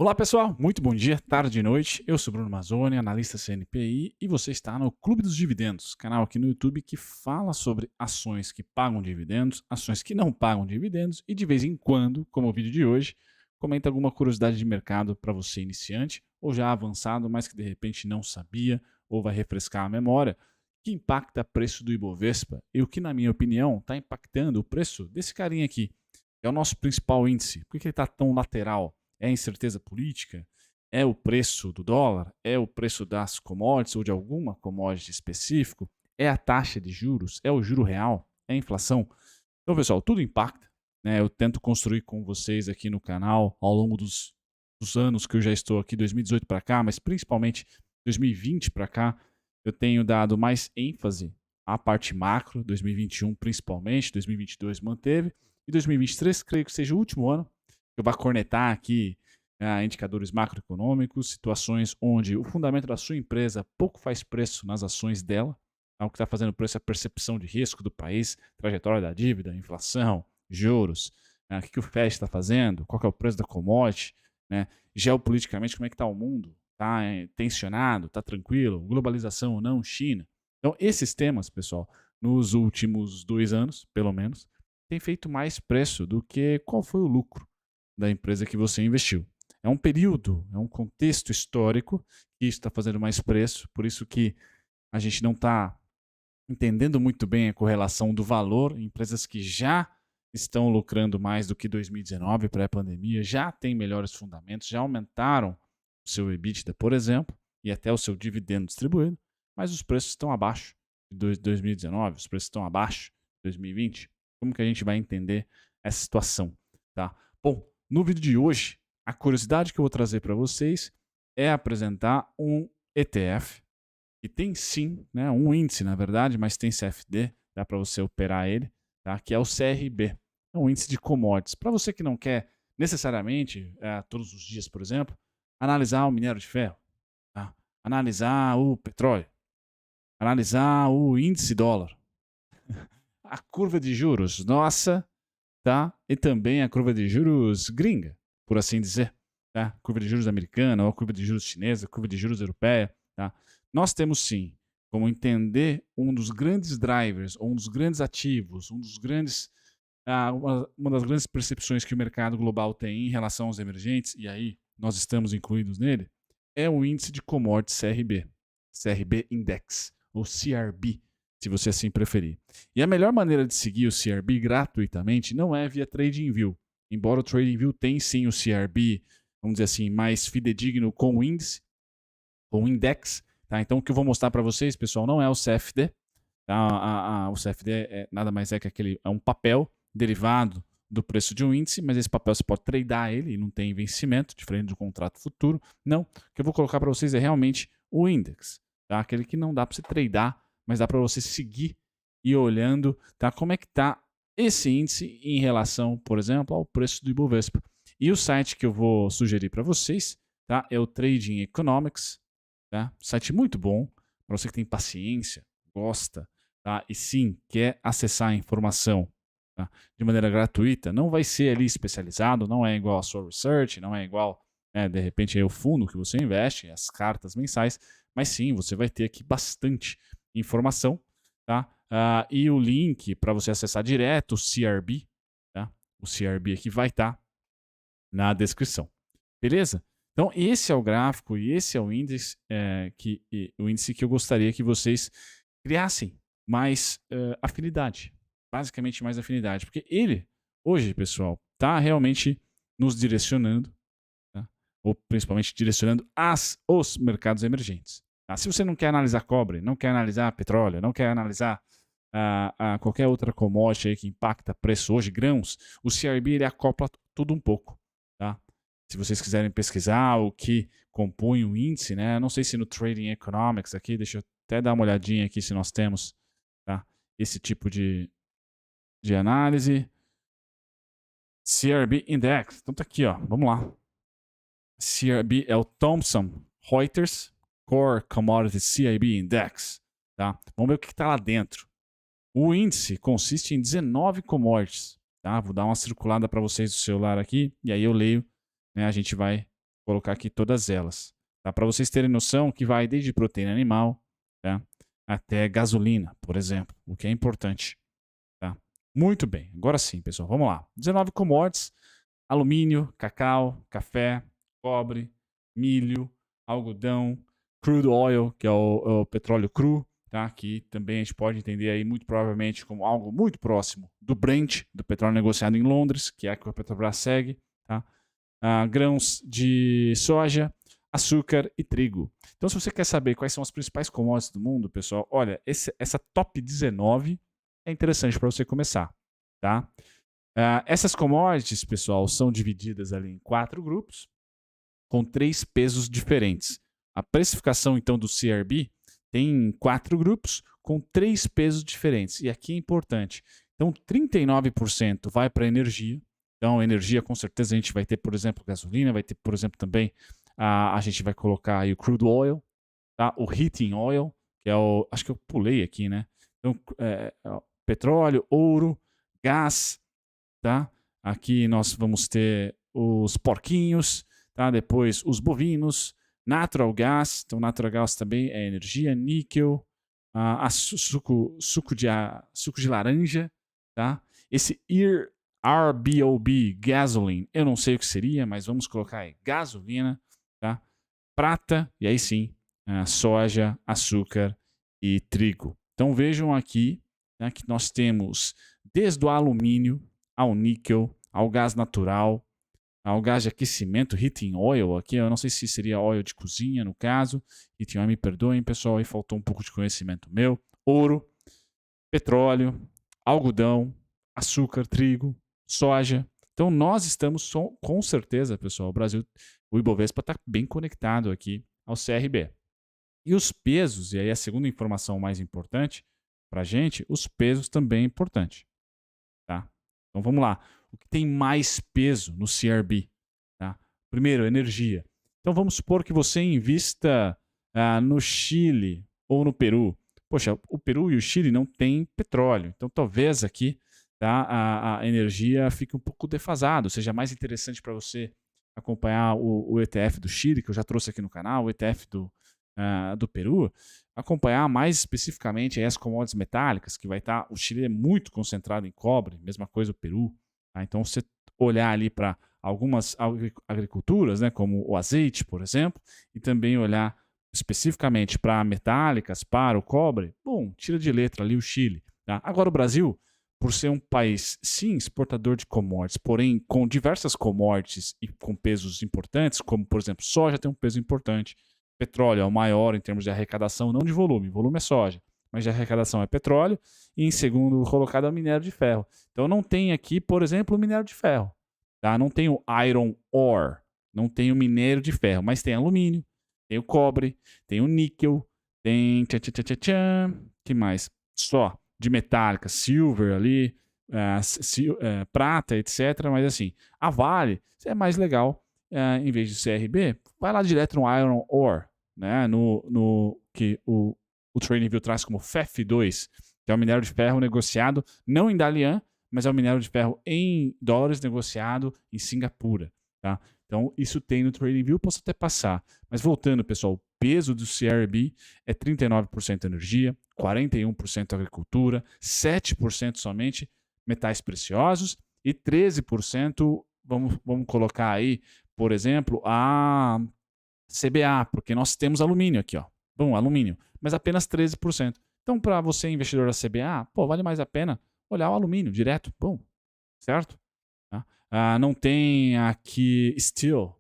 Olá pessoal, muito bom dia, tarde e noite. Eu sou Bruno Mazzoni, analista CNPI e você está no Clube dos Dividendos, canal aqui no YouTube que fala sobre ações que pagam dividendos, ações que não pagam dividendos e de vez em quando, como o vídeo de hoje, comenta alguma curiosidade de mercado para você iniciante ou já avançado, mas que de repente não sabia ou vai refrescar a memória, que impacta o preço do Ibovespa e o que, na minha opinião, está impactando o preço desse carinha aqui, que é o nosso principal índice. Por que ele está tão lateral? É a incerteza política? É o preço do dólar? É o preço das commodities ou de alguma commodity específico? É a taxa de juros? É o juro real? É a inflação? Então, pessoal, tudo impacta, né? Eu tento construir com vocês aqui no canal ao longo dos anos que eu já estou aqui, 2018 para cá, mas principalmente 2020 para cá, eu tenho dado mais ênfase à parte macro, 2021 principalmente, 2022 manteve, e 2023 creio que seja o último ano eu vou cornetar aqui indicadores macroeconômicos, situações onde o fundamento da sua empresa pouco faz preço nas ações dela, o que está fazendo preço é a percepção de risco do país, trajetória da dívida, inflação, juros, o que o Fed está fazendo, qual que é o preço da commodity, né? Geopoliticamente, como é que está o mundo? Está tensionado? Está tranquilo? Globalização ou não? China? Então, esses temas, pessoal, nos últimos 2 anos, pelo menos, têm feito mais preço do que qual foi o lucro da empresa que você investiu. É um período, é um contexto histórico que isso está fazendo mais preço, por isso que a gente não está entendendo muito bem a correlação do valor. Empresas que já estão lucrando mais do que 2019, pré-pandemia, já têm melhores fundamentos, já aumentaram o seu EBITDA, por exemplo, e até o seu dividendo distribuído, mas os preços estão abaixo de 2019, os preços estão abaixo de 2020. Como que a gente vai entender essa situação? Tá? Bom, no vídeo de hoje, a curiosidade que eu vou trazer para vocês é apresentar um ETF que tem sim, né, um índice na verdade, mas tem CFD, dá para você operar ele, tá? Que é o CRB, é um índice de commodities. Para você que não quer necessariamente, todos os dias, por exemplo, analisar o minério de ferro, tá? Analisar o petróleo, analisar o índice dólar, a curva de juros, nossa, tá? E também a curva de juros gringa, por assim dizer, tá? Curva de juros americana, ou a curva de juros chinesa, a curva de juros europeia, tá? Nós temos sim como entender um dos grandes drivers, ou um dos grandes ativos, um dos grandes, uma das grandes percepções que o mercado global tem em relação aos emergentes, e aí nós estamos incluídos nele, é o índice de commodities CRB, CRB Index, ou CRB, se você assim preferir. E a melhor maneira de seguir o CRB gratuitamente não é via TradingView. Embora o TradingView tenha sim o CRB, vamos dizer assim, mais fidedigno com o índice, com o index. Tá? Então o que eu vou mostrar para vocês, pessoal, não é o CFD. Tá? O CFD nada mais é que é um papel derivado do preço de um índice, mas esse papel você pode tradear ele e não tem vencimento, diferente do contrato futuro. Não, o que eu vou colocar para vocês é realmente o index. Tá? Aquele que não dá para você tradear, mas dá para você seguir e olhando, tá? Como é que está esse índice em relação, por exemplo, ao preço do Ibovespa. E o site que eu vou sugerir para vocês, tá? É o Trading Economics, tá? Site muito bom para você que tem paciência, gosta, tá? E sim quer acessar a informação, tá? De maneira gratuita. Não vai ser ali especializado, não é igual a sua research, não é igual, de repente é o fundo que você investe, as cartas mensais, mas sim você vai ter aqui bastante informação, tá? E o link para você acessar direto o CRB, tá? O CRB aqui vai estar na descrição. Beleza? Então, esse é o gráfico e esse é o índice, o índice que eu gostaria que vocês criassem mais afinidade. Basicamente, mais afinidade. Porque ele, hoje, pessoal, está realmente nos direcionando, tá? Ou principalmente direcionando os mercados emergentes. Tá? Se você não quer analisar cobre, não quer analisar petróleo, não quer analisar qualquer outra commodity aí que impacta preço hoje, grãos, o CRB ele acopla tudo um pouco. Tá? Se vocês quiserem pesquisar o que compõe o índice, né? Não sei se no Trading Economics aqui, deixa eu até dar uma olhadinha aqui se nós temos, tá? Esse tipo de análise. CRB Index. Então tá aqui, ó. Vamos lá. CRB é o Thomson Reuters Core Commodity CRB Index. Tá? Vamos ver o que está lá dentro. O índice consiste em 19 commodities. Tá? Vou dar uma circulada para vocês do celular aqui e aí eu leio. Né? A gente vai colocar aqui todas elas, tá? Para vocês terem noção que vai desde proteína animal, tá? Até gasolina, por exemplo, o que é importante, tá? Muito bem, agora sim, pessoal, vamos lá. 19 commodities: alumínio, cacau, café, cobre, milho, algodão, crude oil, que é o petróleo cru, tá? Que também a gente pode entender aí muito provavelmente como algo muito próximo do Brent, do petróleo negociado em Londres, que é a que a Petrobras segue, tá? Grãos de soja, açúcar e trigo. Então, se você quer saber quais são as principais commodities do mundo, pessoal, olha, essa top 19 é interessante para você começar, tá? Essas commodities, pessoal, são divididas ali em 4 grupos, com 3 pesos diferentes. A precificação, então, do CRB tem 4 grupos com 3 pesos diferentes. E aqui é importante. Então, 39% vai para energia. Então, energia, com certeza, a gente vai ter, por exemplo, gasolina, vai ter, por exemplo, também, a gente vai colocar aí o crude oil, tá? O heating oil, que é o... Acho que eu pulei aqui, né? Então, petróleo, ouro, gás, tá? Aqui nós vamos ter os porquinhos, tá? Depois os bovinos, natural gas, então natural gas também é energia, níquel, suco de laranja, tá? Esse RBOB, gasoline, eu não sei o que seria, mas vamos colocar aí gasolina, tá? Prata, e aí sim, soja, açúcar e trigo. Então vejam aqui, né, que nós temos desde o alumínio ao níquel, ao gás natural, ao gás de aquecimento, heating oil, aqui eu não sei se seria óleo de cozinha no caso, heating oil, me perdoem pessoal, aí faltou um pouco de conhecimento meu, ouro, petróleo, algodão, açúcar, trigo, soja. Então nós estamos com certeza, pessoal, o Brasil, o Ibovespa está bem conectado aqui ao CRB. E os pesos, e aí a segunda informação mais importante para a gente, os pesos também é importante. Tá? Então vamos lá. O que tem mais peso no CRB? Tá? Primeiro, energia. Então vamos supor que você invista no Chile ou no Peru. Poxa, o Peru e o Chile não têm petróleo. Então talvez aqui, tá, a energia fique um pouco defasada, ou seja, mais interessante para você acompanhar o ETF do Chile, que eu já trouxe aqui no canal, o ETF do Peru, acompanhar mais especificamente as commodities metálicas, que vai estar. O Chile é muito concentrado em cobre, mesma coisa o Peru. Tá? Então, você olhar ali para algumas agriculturas, né, como o azeite, por exemplo, e também olhar especificamente para metálicas, para o cobre, bom, tira de letra ali o Chile. Tá? Agora, o Brasil, por ser um país, sim, exportador de commodities, porém com diversas commodities e com pesos importantes, como, por exemplo, soja tem um peso importante, petróleo é o maior em termos de arrecadação, não de volume. Volume é soja, mas de arrecadação é petróleo. E em segundo colocado é o minério de ferro. Então não tem aqui, por exemplo, o minério de ferro. Tá? Não tem o iron ore, não tem o minério de ferro, mas tem alumínio, tem o cobre, tem o níquel, tem... que mais? Só de metálica, silver ali, prata, etc. Mas assim, a Vale é mais legal, em vez de CRB, vai lá direto no iron ore, né, que o TradingView traz como FEF2, que é o minério de ferro negociado não em Dalian, mas é o minério de ferro em dólares negociado em Singapura. Tá? Então, isso tem no TradingView, posso até passar. Mas voltando, pessoal, o peso do CRB é 39% energia, 41% agricultura, 7% somente metais preciosos e 13%, vamos colocar aí, por exemplo, a CBA, porque nós temos alumínio aqui, ó. Bom, alumínio, mas apenas 13%. Então, para você, investidor da CBA, pô, vale mais a pena olhar o alumínio direto. Bom, certo? Tá? Não tem aqui steel,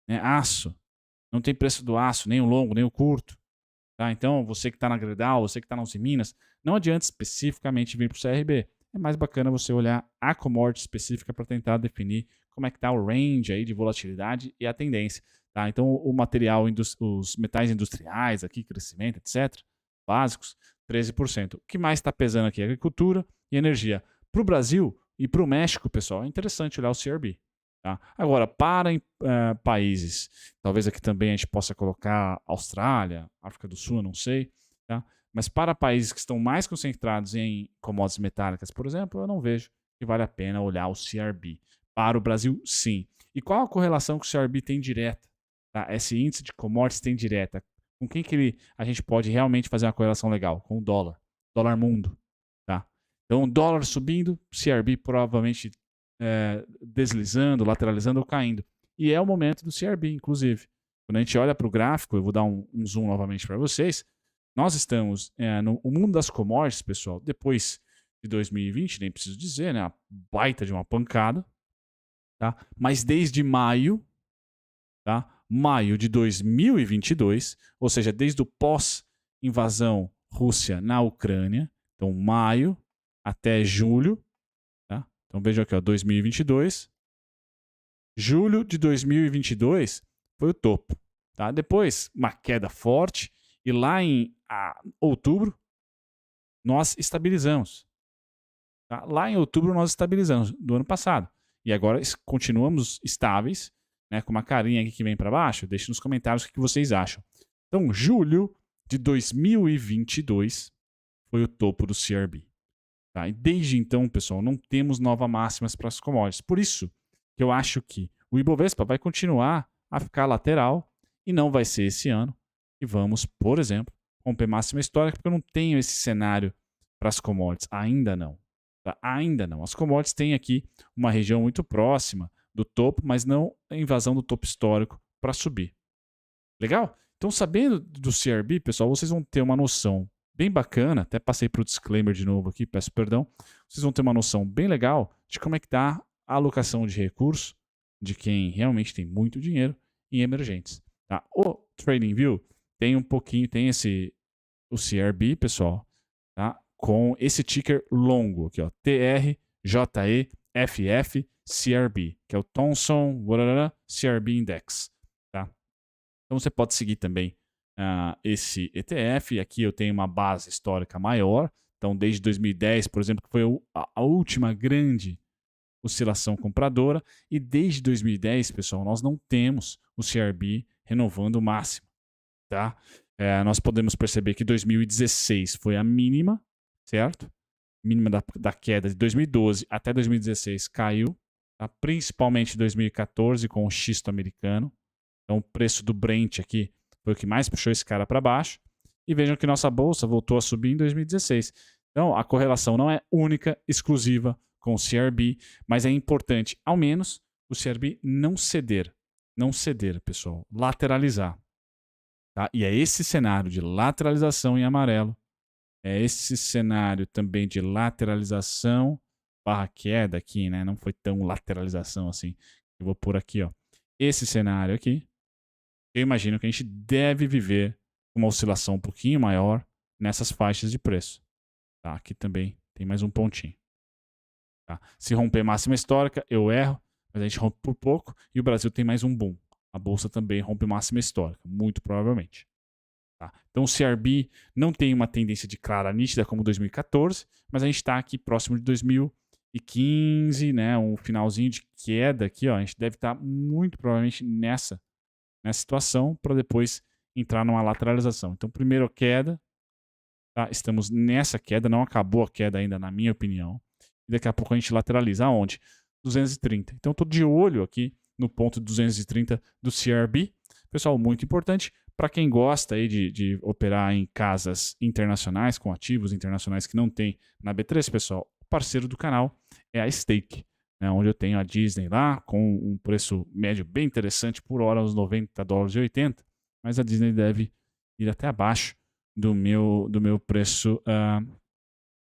né, aço. Não tem preço do aço, nem o longo, nem o curto. Tá? Então, você que está na Gerdau, você que está na Uzi Minas, não adianta especificamente vir para o CRB. É mais bacana você olhar a commodity específica para tentar definir como é que está o range aí de volatilidade e a tendência. Tá? Então, o material, os metais industriais, aqui, crescimento, etc., básicos, 13%. O que mais está pesando aqui é agricultura e energia. Para o Brasil e para o México, pessoal, é interessante olhar o CRB. Tá? Agora, para países, talvez aqui também a gente possa colocar Austrália, África do Sul, não sei, tá? Mas para países que estão mais concentrados em commodities metálicas, por exemplo, eu não vejo que vale a pena olhar o CRB. Para o Brasil, sim. E qual a correlação que o CRB tem direta? Tá? Esse índice de commodities tem direta. Com quem que a gente pode realmente fazer uma correlação legal? Com o dólar. Dólar mundo. Tá? Então, dólar subindo, CRB provavelmente deslizando, lateralizando ou caindo. E é o momento do CRB, inclusive. Quando a gente olha para o gráfico, eu vou dar um zoom novamente para vocês. Nós estamos no mundo das commodities, pessoal, depois de 2020, nem preciso dizer, né? A baita de uma pancada. Tá? Mas desde maio, tá? Maio de 2022, ou seja, desde o pós-invasão Rússia na Ucrânia, então maio até julho, tá? Então vejam aqui, ó, 2022, julho de 2022 foi o topo, tá? Depois uma queda forte e lá em outubro nós estabilizamos, tá? Lá em outubro nós estabilizamos do ano passado e agora continuamos estáveis, né, com uma carinha aqui que vem para baixo. Deixe nos comentários o que vocês acham. Então, julho de 2022 foi o topo do CRB. Tá? E desde então, pessoal, não temos novas máximas para as commodities. Por isso que eu acho que o Ibovespa vai continuar a ficar lateral e não vai ser esse ano. E vamos, por exemplo, romper máxima histórica, porque eu não tenho esse cenário para as commodities. Ainda não. Tá? Ainda não. As commodities têm aqui uma região muito próxima do topo, mas não a invasão do topo histórico para subir. Legal? Então, sabendo do CRB, pessoal, vocês vão ter uma noção bem bacana, até passei para o disclaimer de novo aqui, peço perdão, vocês vão ter uma noção bem legal de como é que está a alocação de recursos de quem realmente tem muito dinheiro em emergentes. Tá? O TradingView tem um pouquinho, tem o CRB, pessoal, tá? Com esse ticker longo aqui, ó, TRJEFF CRB, que é o Thomson CRB Index. Tá? Então você pode seguir também esse ETF. Aqui eu tenho uma base histórica maior. Então, desde 2010, por exemplo, que foi a última grande oscilação compradora. E desde 2010, pessoal, nós não temos o CRB renovando o máximo. Tá? Nós podemos perceber que 2016 foi a mínima, certo? Mínima da queda de 2012 até 2016 caiu. Tá? Principalmente 2014 com o xisto americano. Então o preço do Brent aqui foi o que mais puxou esse cara para baixo. E vejam que nossa bolsa voltou a subir em 2016. Então a correlação não é única, exclusiva com o CRB, mas é importante, ao menos, o CRB não ceder. Não ceder, pessoal. Lateralizar. Tá? E é esse cenário de lateralização em amarelo. É esse cenário também de lateralização barra queda aqui, né? Não foi tão lateralização assim. Eu vou pôr aqui, ó. Esse cenário aqui, eu imagino que a gente deve viver uma oscilação um pouquinho maior nessas faixas de preço. Tá? Aqui também tem mais um pontinho. Tá? Se romper máxima histórica, eu erro, mas a gente rompe por pouco e o Brasil tem mais um boom. A bolsa também rompe máxima histórica, muito provavelmente. Tá? Então o CRB não tem uma tendência de clara nítida como 2014, mas a gente está aqui próximo de 2015, né? Um finalzinho de queda aqui, ó. A gente deve estar muito provavelmente nessa situação para depois entrar numa lateralização. Então, primeiro queda, tá? Estamos nessa queda, não acabou a queda ainda, na minha opinião. E daqui a pouco a gente lateraliza aonde? 230. Então, estou de olho aqui no ponto 230 do CRB. Pessoal, muito importante para quem gosta aí de operar em casas internacionais, com ativos internacionais que não tem na B3, pessoal, o parceiro do canal é a Stake, né, onde eu tenho a Disney lá, com um preço médio bem interessante, por hora uns $90,80, mas a Disney deve ir até abaixo do meu preço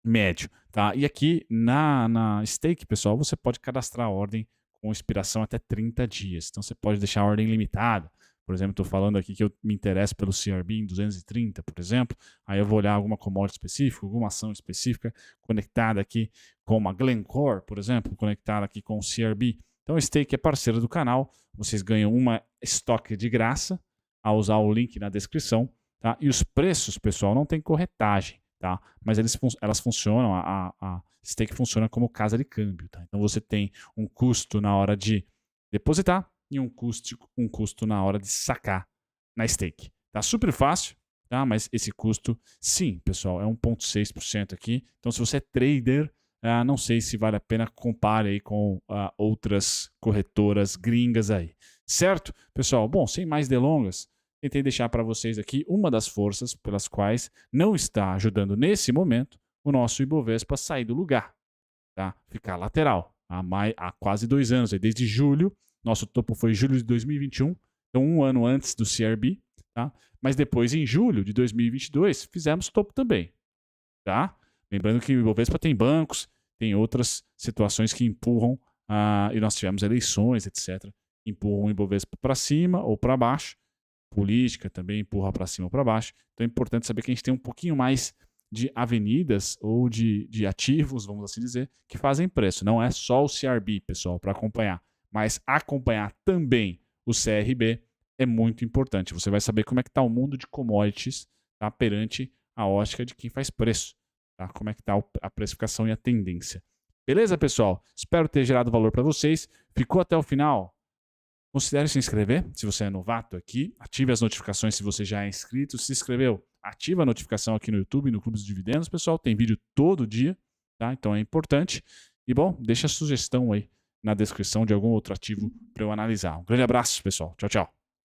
médio. Tá? E aqui na Stake, pessoal, você pode cadastrar a ordem com expiração até 30 dias. Então você pode deixar a ordem limitada. Por exemplo, estou falando aqui que eu me interesso pelo CRB em 230, por exemplo. Aí eu vou olhar alguma commodity específica, alguma ação específica conectada aqui com uma Glencore, por exemplo, conectada aqui com o CRB. Então o Stake é parceiro do canal. Vocês ganham uma estoque de graça ao usar o link na descrição. Tá? E os preços, pessoal, não tem corretagem. Tá? Mas elas funcionam, a Stake funciona como casa de câmbio. Tá? Então você tem um custo na hora de depositar e um custo na hora de sacar na Stake. Tá super fácil, tá? Mas esse custo, sim, pessoal, é 1,6% aqui. Então se você é trader, não sei se vale a pena compare aí com outras corretoras gringas aí. Certo, pessoal? Bom, sem mais delongas, tentei deixar para vocês aqui uma das forças pelas quais não está ajudando nesse momento o nosso Ibovespa a sair do lugar, tá? Ficar lateral. Há quase 2 anos, desde julho, nosso topo foi julho de 2021, então um ano antes do CRB, tá? Mas depois, em julho de 2022, fizemos topo também, tá? Lembrando que o Ibovespa tem bancos, tem outras situações que empurram, e nós tivemos eleições, etc., empurram o Ibovespa para cima ou para baixo. Política também empurra para cima ou para baixo. Então é importante saber que a gente tem um pouquinho mais de avenidas ou de ativos, vamos assim dizer, que fazem preço. Não é só o CRB, pessoal, para acompanhar, mas acompanhar também o CRB é muito importante. Você vai saber como é que está o mundo de commodities, tá, perante a ótica de quem faz preço. Tá? Como é que está a precificação e a tendência. Beleza, pessoal? Espero ter gerado valor para vocês. Ficou até o final? Considere se inscrever, se você é novato aqui. Ative as notificações se você já é inscrito. Se inscreveu, ativa a notificação aqui no YouTube, no Clube dos Dividendos, pessoal. Tem vídeo todo dia, tá? Então é importante. E, bom, deixa a sugestão aí na descrição de algum outro ativo para eu analisar. Um grande abraço, pessoal. Tchau, tchau.